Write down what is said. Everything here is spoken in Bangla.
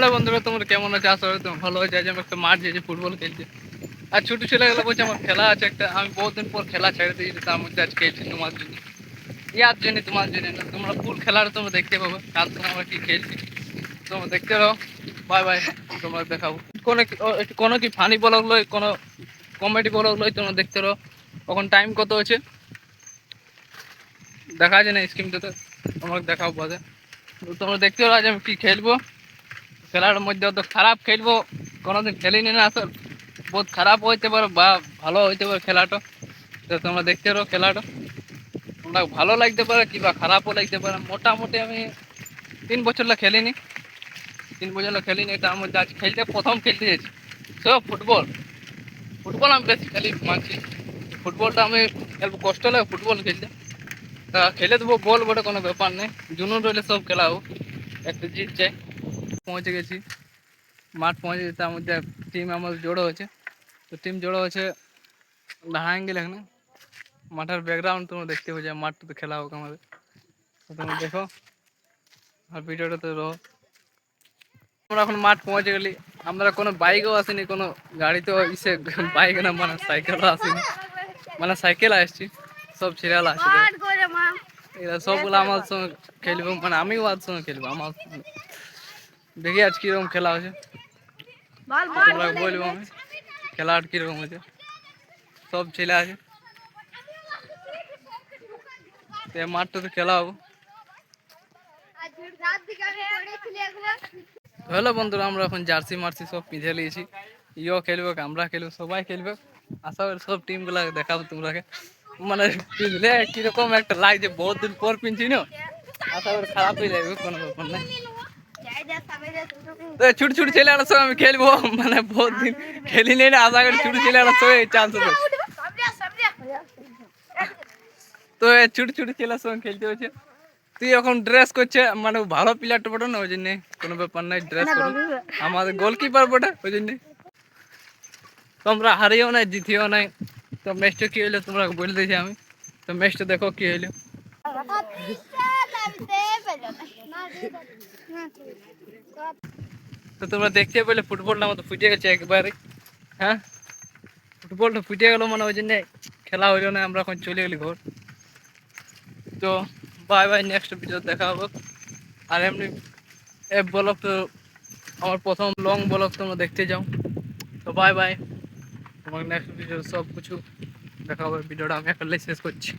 হ্যালো বন্ধুরা, তোমরা কেমন আছে? আশা করি তোমরা ভালো আছে। আজ আমি একটা মাঠ যেয়েছি ফুটবল খেলতে। আর ছোটো ছেলেগুলো বলছে আমার খেলা আছে একটা, আমি বহুদিন পর খেলা ছেড়ে দিয়েছি, তার মধ্যে আজ খেলছি তোমার জন্য, ইয়ার জন্য, তোমার জন্য না। তোমরা ফুল খেলাটা তোমরা দেখতে পাবে, কাল তোমার আমরা কি খেলছি তোমরা দেখতে পাও। বাই বাই, তোমরা দেখাবো কোনো কি ফানি ব্লগ লই, কোনো কমেডি ব্লগ লই, তোমরা দেখতে পাও। এখন টাইম কত হচ্ছে দেখা যায় না স্ক্রিনটাতে, তোমরা দেখাবো বাজে। তোমরা দেখতে পাও আজ আমি কি খেলবো। খেলার মধ্যে অত খারাপ খেলবো কোনোদিন খেলিনি না, আসল বহুত খারাপ হইতে পারে বা ভালো হইতে পারে খেলাটা। তো তোমরা দেখতে পারো খেলাটা, তোমরা ভালো লাগতে পারে কিংবা খারাপও লাগতে পারে। মোটামুটি আমি 3 বছর খেলিনি, 3 বছর খেলিনি, তার মধ্যে আজ প্রথম খেলতে যাচ্ছি। তো ফুটবল, ফুটবল আমি বেশি খেলি মানছি। ফুটবলটা আমি অল্প কষ্ট লাগে ফুটবল খেলতে। তা খেলে দেবো, বল বটে কোনো ব্যাপার নেই, জুনুন রইলে সব খেলা হোক, একটা জিত যায়। পৌঁছে গেছি, মাঠ পৌঁছে গেছে, তার মধ্যে টিম আমার জড়ো হয়েছে। তো টিম জড়ো হয়েছে, দাঁড়ায় গেলে এখানে মাঠের ব্যাকগ্রাউন্ড তোমরা দেখতে পাচ্ছ, মাঠটা তো খেলা হোক আমাদের। তো তোমরা দেখো আর ভিডিওটাতে রহো। আমরা এখন মাঠ পৌঁছে গেলি, আমরা কোনো বাইকও আসেনি, কোনো গাড়িতেও ইসে বাইক না, মানে সাইকেলও আসেনি, মানে সাইকেল আসছি। সব ছেলেরা আসছে, এরা সবগুলো আমার সঙ্গে খেলবো, মানে আমিও আর সঙ্গে খেলবো আমার সঙ্গে। দেখি আজ কিরকম খেলা হয়েছে, তোমরা বলবো আমি খেলা আর কিরকম হয়েছে। সব ছেলে আছে, মাঠটাতে খেলা হবো। হ্যালো বন্ধুরা, আমরা এখন জার্সি মার্সি সব পিঁধে নিয়েছি, ইও খেলবে, আমরা খেলবো, সবাই খেলবে। আশা করি সব টিম গুলা দেখাবো তোমরাকে, মানে পিঁধলে কিরকম একটা লাগছে, বহুত দিন পর পিনছি না, আশা করি খারাপ হয়ে যাবে, কোনো ব্যাপার নাই। তো ছোট ছোট ছেলেগুলোর সঙ্গে আমি খেলবো, মানে বহুত দিন খেলি নেই না, আশা করি ছোট ছেলেগুলোর সঙ্গে চান্স হবে। তো ছোট ছোট ছেলের সঙ্গে খেলতে হচ্ছে। তুই এখন ড্রেস করছে, মানে ভালো প্লেয়ারটা বটে না, ওই জন্য কোনো ব্যাপার নাই, ড্রেস করুন, আমাদের গোলকিপার বটে, ওই জন্য তোমরা হারিও নাই জিতিও নাই। তো ম্যাচটা কি হইলো তোমরা বলে দিয়েছি আমি, তো ম্যাচটা দেখো কি হইলো। তো তোমরা দেখতে পেলে ফুটবলটা আমাদের ফুটে গেছে একবারে। হ্যাঁ, ফুটবলটা ফুটে গেল, মানে ওই জন্য খেলা হইলো না, আমরা এখন চলে গেলি ঘর। তো বাই বাই, নেক্সট ভিডিও দেখা হবে। আর এমনি ব্লগ তো আমার প্রথম লং ব্লগ, তোমরা দেখতে যাও। তো বাই বাই, তোমার নেক্সট ভিডিও সব কিছু দেখা হবে। ভিডিওটা আমি এখন শেষ করছি।